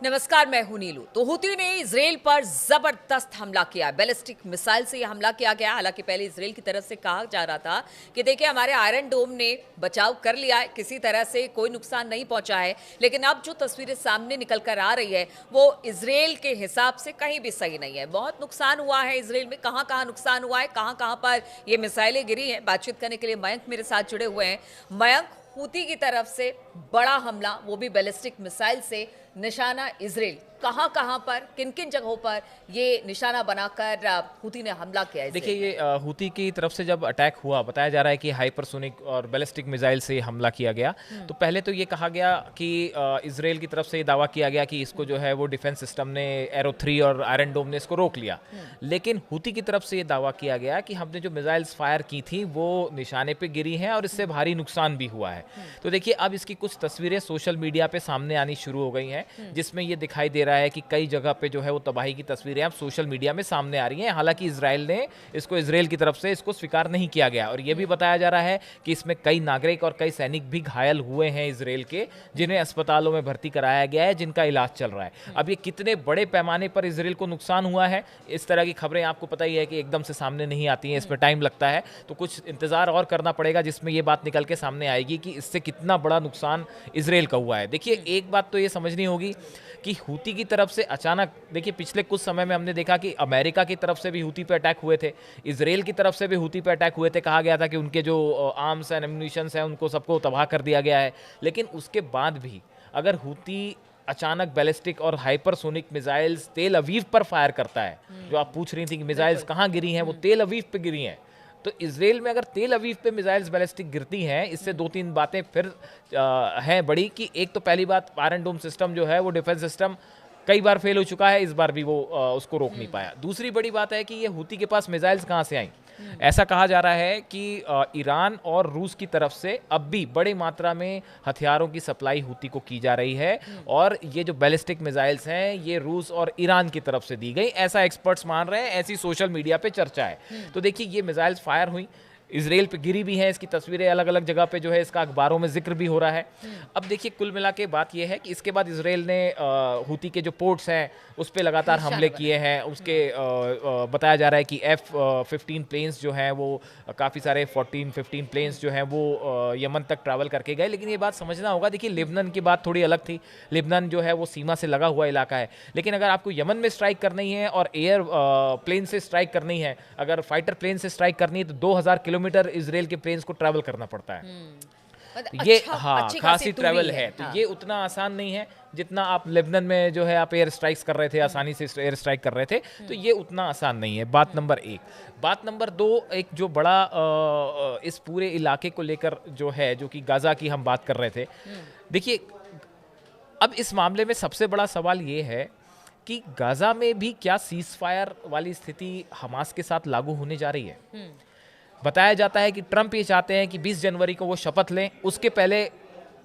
नमस्कार, मैं हूं नीलू। तो हूती ने इजराइल पर जबरदस्त हमला किया। बैलिस्टिक मिसाइल से यह हमला किया गया। हालांकि पहले इजराइल की तरफ से कहा जा रहा था कि देखिए हमारे आयरन डोम ने बचाव कर लिया है, किसी तरह से कोई नुकसान नहीं पहुंचा है। लेकिन अब जो तस्वीरें सामने निकल कर आ रही है वो इजराइल के हिसाब से कहीं भी सही नहीं है। बहुत नुकसान हुआ है इजराइल में। कहां कहां नुकसान हुआ है, कहां कहां पर ये मिसाइलें गिरी हैं, बातचीत करने के लिए मयंक मेरे साथ जुड़े हुए हैं। मयंक, हूती की तरफ से बड़ा हमला, वो भी बैलिस्टिक मिसाइल से, निशाना इजराइल, कहां कहां पर, किन किन जगहों पर ये निशाना बनाकर हूती ने हमला किया है? देखिए ये हूती की तरफ से जब अटैक हुआ, बताया जा रहा है कि हाइपरसोनिक और बैलिस्टिक मिसाइल से हमला किया गया। तो पहले तो ये कहा गया कि इजराइल की तरफ से ये दावा किया गया कि इसको जो है वो डिफेंस सिस्टम ने एरो 3 और आयरन डोम ने इसको रोक लिया। लेकिन हूती की तरफ से ये दावा किया गया कि हमने जो मिसाइल्स फायर की थी वो निशाने पे गिरी हैं और इससे भारी नुकसान भी हुआ है। तो देखिए अब इसकी कुछ तस्वीरें सोशल मीडिया पे सामने आनी शुरू हो गई हैं, जिसमें ये दिखाई दे रहा है कि कई जगह पे जो है वो तबाही की तस्वीरें अब सोशल मीडिया में सामने आ रही हैं। हालांकि इजराइल ने इजराइल की तरफ से इसको स्वीकार नहीं किया गया और ये भी बताया जा रहा है कि इसमें कई नागरिक और कई सैनिक भी घायल हुए हैं इजराइल के, जिन्हें अस्पतालों में भर्ती कराया गया है, जिनका इलाज चल रहा है। अब ये कितने बड़े पैमाने पर इजराइल को नुकसान हुआ है, इस तरह की खबरें आपको पता ही है कि एकदम से सामने नहीं आती हैं, इस पर टाइम लगता है। तो कुछ इंतजार और करना पड़ेगा जिसमें ये बात निकल के सामने आएगी कि इससे कितना बड़ा नुकसान इजराइल का हुआ है। देखिए एक बात तो ये समझनी होगी कि हूती की तरफ से अचानक, देखिए पिछले कुछ समय में हमने देखा कि अमेरिका की तरफ से भी हूती पे अटैक हुए थे, इजराइल की तरफ से भी हूती पे अटैक हुए थे। कहा गया था कि उनके जो आर्म्स एंड एम्यूनिशंस हैं उनको सबको तबाह कर दिया गया है। लेकिन उसके बाद भी अगर हूती अचानक बैलिस्टिक और हाइपरसोनिक मिसाइल्स तेल अवीव पर फायर करता है, जो आप पूछ रही थी कि मिसाइल्स कहाँ गिरी हैं, वो तेल अवीव पे गिरी हैं। तो इजराइल में अगर तेल अवीव पे मिसाइल्स बैलिस्टिक गिरती हैं, इससे दो तीन बातें फिर हैं बड़ी। कि एक तो पहली बात, आयरन डोम सिस्टम जो है वो डिफेंस सिस्टम कई बार फेल हो चुका है, इस बार भी वो उसको रोक नहीं पाया। दूसरी बड़ी बात है कि ये हूती के पास मिसाइल्स कहाँ से आई। ऐसा कहा जा रहा है कि ईरान और रूस की तरफ से अब भी बड़ी मात्रा में हथियारों की सप्लाई हूती को की जा रही है और ये जो बैलिस्टिक मिसाइल्स हैं ये रूस और ईरान की तरफ से दी गई, ऐसा एक्सपर्ट्स मान रहे हैं, ऐसी सोशल मीडिया पे चर्चा है। तो देखिए ये मिसाइल्स फायर हुई, इजराइल पे गिरी भी हैं, इसकी तस्वीरें अलग अलग जगह पे जो है इसका अखबारों में जिक्र भी हो रहा है। अब देखिए कुल मिला के बात यह है कि इसके बाद इजराइल ने हूती के जो पोर्ट्स हैं उस पे लगातार हमले किए हैं। उसके बताया जा रहा है कि F-15 प्लेन्स जो हैं वो काफ़ी सारे 14-15 प्लेन्स जो हैं वो यमन तक ट्रैवल करके गए। लेकिन ये बात समझना होगा, देखिए लेबनान की बात थोड़ी अलग थी। लेबनान जो है वो सीमा से लगा हुआ इलाका है, लेकिन अगर आपको यमन में स्ट्राइक करनी है और एयर प्लेन से स्ट्राइक करनी है, अगर फाइटर प्लेन से स्ट्राइक करनी है तो 2000 किलोमीटर इजराइल के प्लेन्स को ट्रैवल करना पड़ता है। ये हाँ खासी ट्रैवल है। तो ये उतना आसान नहीं है जितना आप लेबनान में जो है आप एयर स्ट्राइक्स कर रहे थे, आसानी से एयर स्ट्राइक कर रहे थे। तो ये उतना आसान नहीं है, बात नंबर एक। बात नंबर दो, एक जो बड़ा इस पूरे इलाके को लेकर जो है, जो कि गाजा की हम बात कर रहे थे। देखिए अब इस मामले में सबसे बड़ा सवाल ये है कि गाजा में भी क्या सीज फायर वाली स्थिति हमास के साथ लागू होने जा रही है। बताया जाता है कि ट्रंप ये चाहते हैं कि 20 जनवरी को वो शपथ लें, उसके पहले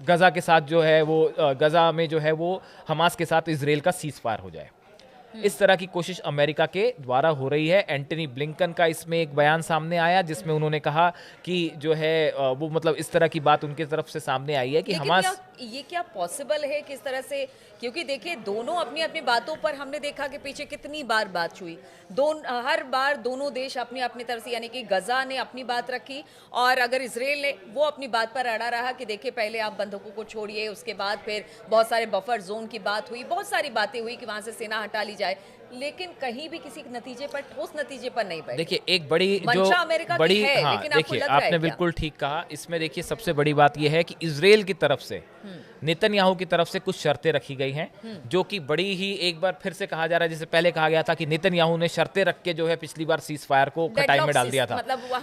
गजा के साथ जो है वो गजा में जो है वो हमास के साथ इजराइल का सीज फायर हो जाए। इस तरह की कोशिश अमेरिका के द्वारा हो रही है। एंटनी ब्लिंकन का इसमें एक बयान सामने आया जिसमें उन्होंने कहा कि जो है वो मतलब इस तरह की बात उनकी तरफ से सामने आई है कि हमास, ये क्या पॉसिबल है किस तरह से? क्योंकि देखिए दोनों अपनी अपनी बातों पर हमने देखा कि पीछे कितनी बार बात हुई, हर बार दोनों देश अपनी अपनी तरफ से, यानी कि गजा ने अपनी बात रखी और अगर इजराइल ने वो अपनी बात पर अड़ा रहा कि देखिए पहले आप बंधकों को छोड़िए, उसके बाद फिर बहुत सारे बफर जोन की बात हुई, बहुत सारी बातें हुई कि वहां से सेना हटा ली जाए, लेकिन कहीं भी किसी नतीजे पर, ठोस नतीजे पर नहीं बैठे। देखिए एक बड़ी जो बड़ी है, हाँ, देखिए आपने बिल्कुल ठीक कहा। इसमें देखिए सबसे बड़ी बात यह है कि इजराइल की तरफ से नेतन्याहू की तरफ से कुछ शर्तें रखी गई हैं, जो कि बड़ी ही, एक बार फिर से कहा जा रहा है, जैसे पहले कहा गया था कि नेतन्याहू ने शर्तें रख के जो है पिछली बार सीज फायर को खटाई में डाल दिया था।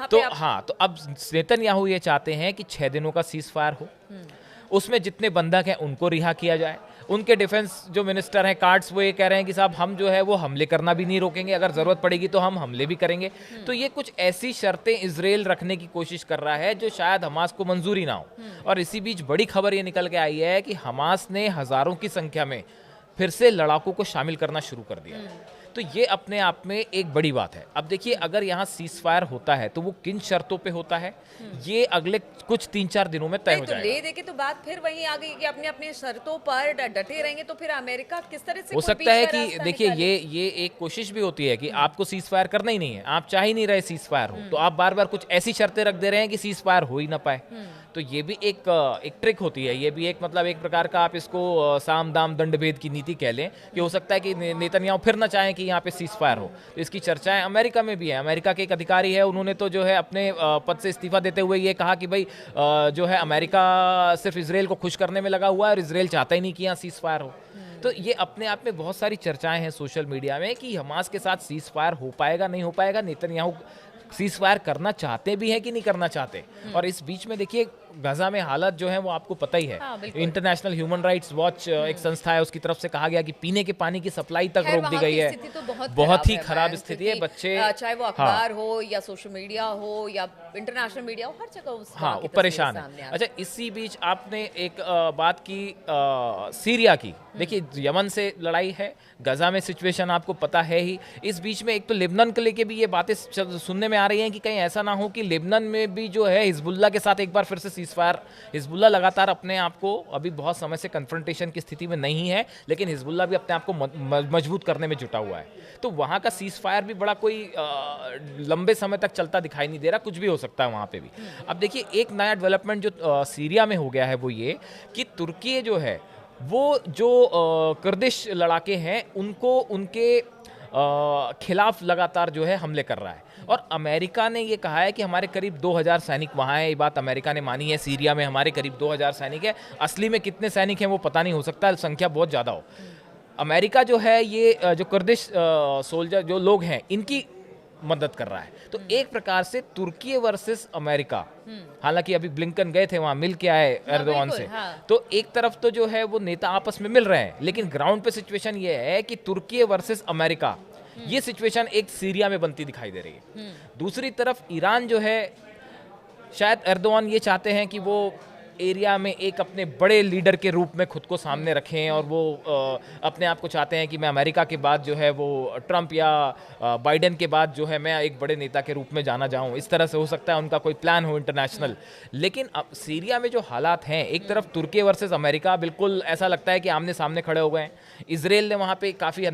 तो हाँ, तो अब नेतन्याहू ये चाहते हैं कि 6 दिनों का सीज फायर हो, उसमें जितने बंधक हैं उनको रिहा किया जाए। उनके डिफेंस जो मिनिस्टर हैं कार्ड्स, वो ये कह रहे हैं कि साहब हम जो है वो हमले करना भी नहीं रोकेंगे, अगर ज़रूरत पड़ेगी तो हम हमले भी करेंगे। तो ये कुछ ऐसी शर्तें इजराइल रखने की कोशिश कर रहा है जो शायद हमास को मंजूरी ना हो। और इसी बीच बड़ी खबर ये निकल के आई है कि हमास ने हज़ारों की संख्या में फिर से लड़ाकों को शामिल करना शुरू कर दिया। तो ये अपने आप में एक बड़ी बात है। अब देखिए, अगर यहाँ सीज फायर होता है तो वो किन शर्तों पे होता है, ये अगले कुछ 3-4 दिनों में तय हो तो जाएगा। ले देके तो बात फिर वहीं आ गई कि अपने अपने शर्तों पर डटे रहेंगे, तो फिर अमेरिका किस तरह से हो कोई सकता बीच है का कि रास्ता देखिए निकाले? ये एक कोशिश भी होती है कि आपको सीज फायर करना ही नहीं है, आप चाह ही नहीं रहे सीज फायर हो, तो आप बार बार कुछ ऐसी शर्तें रख दे रहे हैं कि सीज फायर हो ही ना पाए। तो ये भी एक ट्रिक होती है, ये भी एक मतलब एक प्रकार का आप इसको साम दाम दंड भेद की नीति कह लें कि हो सकता है कि नेतन्याहू फिर ना चाहें कि यहाँ पे सीज फायर हो। तो इसकी चर्चाएं अमेरिका में भी है। अमेरिका के एक अधिकारी है, उन्होंने तो जो है अपने पद से इस्तीफा देते हुए ये कहा कि भाई जो है अमेरिका सिर्फ इसराइल को खुश करने में लगा हुआ है और इसराइल चाहता ही नहीं कि यहाँ सीज फायर हो। तो ये अपने आप में बहुत सारी चर्चाएं हैं सोशल मीडिया में कि हमास के साथ सीज फायर हो पाएगा नहीं हो पाएगा, नेतन्याहू सीज फायर करना चाहते भी हैं कि नहीं करना चाहते। और इस बीच में देखिए गाजा में हालत जो है वो आपको पता ही है। हाँ, बिल्कुल। इंटरनेशनल ह्यूमन राइट्स वॉच एक संस्था है, उसकी तरफ से कहा गया कि पीने के पानी की सप्लाई तक खैर, रोक दी वहाँ गई की है। स्थिति तो बहुत ही है, खराब मैम, स्थिति है। क्योंकि, बच्चे चाहे वो अखबार हो या सोशल मीडिया हो या इंटरनेशनल मीडिया हो, हर जगह उस हाँ, वहाँ की वो परेशान तस्वीरें सामने है। आ अच्छा, इसी बीच आपने एक बात की सीरिया की। देखिए, यमन से लड़ाई है, गजा में सिचुएशन आपको पता है ही। इस बीच में एक तो लेबनान को लेके भी ये बातें सुनने में आ रही हैं कि कहीं ऐसा ना हो कि लेबनान में भी जो है हिजबुल्ला के साथ एक बार फिर से सीज फायर। हिजबुल्ला लगातार अपने आप को अभी बहुत समय से कन्फ्रंटेशन की स्थिति में नहीं है, लेकिन हिजबुल्ला भी अपने आप को मजबूत करने में जुटा हुआ है। तो वहाँ का सीज फायर भी बड़ा कोई लंबे समय तक चलता दिखाई नहीं दे रहा, कुछ भी हो सकता है वहाँ पे भी। अब देखिए, एक नया डेवलपमेंट जो सीरिया में हो गया है वो ये कि तुर्की जो है वो जो कुर्दिश लड़ाके हैं उनको उनके खिलाफ लगातार जो है हमले कर रहा है। और अमेरिका ने ये कहा है कि हमारे करीब 2000 सैनिक वहाँ हैं। ये बात अमेरिका ने मानी है। सीरिया में हमारे करीब 2000 सैनिक है। असली में कितने सैनिक हैं वो पता नहीं, हो सकता है संख्या बहुत ज़्यादा हो। अमेरिका जो है ये जो कुर्दिश सोल्जर जो लोग हैं इनकी मदद कर रहा है। तो एक प्रकार से तुर्की वर्सेस अमेरिका, हालांकि अभी ब्लिंकन गए थे वहां, मिल के आए एर्दोगान से। हाँ। तो एक तरफ तो जो है वो नेता आपस में मिल रहे हैं, लेकिन ग्राउंड पे सिचुएशन ये है कि तुर्की वर्सेस अमेरिका, ये सिचुएशन एक सीरिया में बनती दिखाई दे रही है। दूसरी तरफ ईरान जो है, शायद एर्दोगान ये चाहते हैं कि वो एरिया में एक अपने बड़े लीडर के रूप में खुद को सामने रखें और वो अपने आप को चाहते हैं कि मैं अमेरिका के बाद जो है वो ट्रंप या बाइडेन के बाद जो है मैं एक बड़े नेता के रूप में जाना जाऊं। इस तरह से हो सकता है उनका कोई प्लान हो इंटरनेशनल। लेकिन अब सीरिया में जो हालात हैं, एक तरफ तुर्की वर्सेस अमेरिका, बिल्कुल ऐसा लगता है कि आमने सामने खड़े हो गए हैं। इसराइल ने वहाँ पे काफ़ी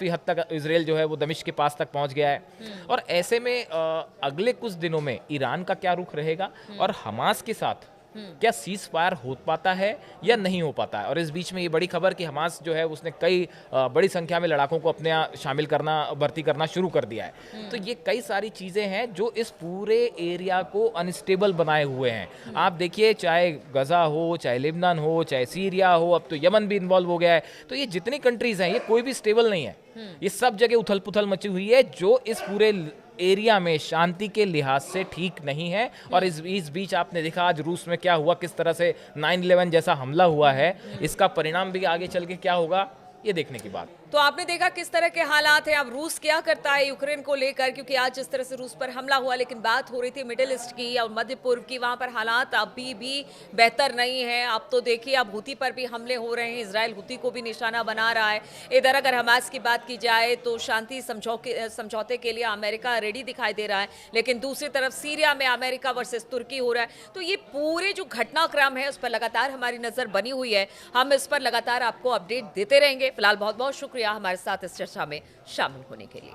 हद तक इसराइल जो है वो दमिश्क के पास तक पहुँच गया है। और ऐसे में अगले कुछ दिनों में ईरान का क्या रुख रहेगा और हमास के साथ क्या सीज फायर हो पाता है या नहीं हो पाता है। और इस बीच में ये बड़ी खबर कि हमास जो है उसने कई बड़ी संख्या में लड़ाकों को अपने यहाँ शामिल करना, भर्ती करना शुरू कर दिया है। तो ये कई सारी चीज़ें हैं जो इस पूरे एरिया को अनस्टेबल बनाए हुए हैं। आप देखिए, चाहे गजा हो, चाहे लेबनान हो, चाहे सीरिया हो, अब तो यमन भी इन्वॉल्व हो गया है। तो ये जितनी कंट्रीज हैं ये कोई भी स्टेबल नहीं है। ये सब जगह उथल पुथल मची हुई है जो इस पूरे एरिया में शांति के लिहाज से ठीक नहीं है। और इस बीच आपने देखा आज रूस में क्या हुआ, किस तरह से 9/11 जैसा हमला हुआ है। इसका परिणाम भी आगे चल के क्या होगा, ये देखने की बात। तो आपने देखा किस तरह के हालात हैं। अब रूस क्या करता है यूक्रेन को लेकर, क्योंकि आज जिस तरह से रूस पर हमला हुआ, लेकिन बात हो रही थी मिडिल ईस्ट की और मध्य पूर्व की, वहां पर हालात अभी भी बेहतर नहीं है। अब तो देखिए, अब हुती पर भी हमले हो रहे हैं, इजराइल हुती को भी निशाना बना रहा है। इधर अगर हमास की बात की जाए तो शांति समझौते के लिए अमेरिका रेडी दिखाई दे रहा है, लेकिन दूसरी तरफ सीरिया में अमेरिका वर्सेस तुर्की हो रहा है। तो ये पूरे जो घटनाक्रम है उस पर लगातार हमारी नजर बनी हुई है। हम इस पर लगातार आपको अपडेट देते रहेंगे। फिलहाल बहुत बहुत शुक्रिया हमारे साथ इस चर्चा में शामिल होने के लिए।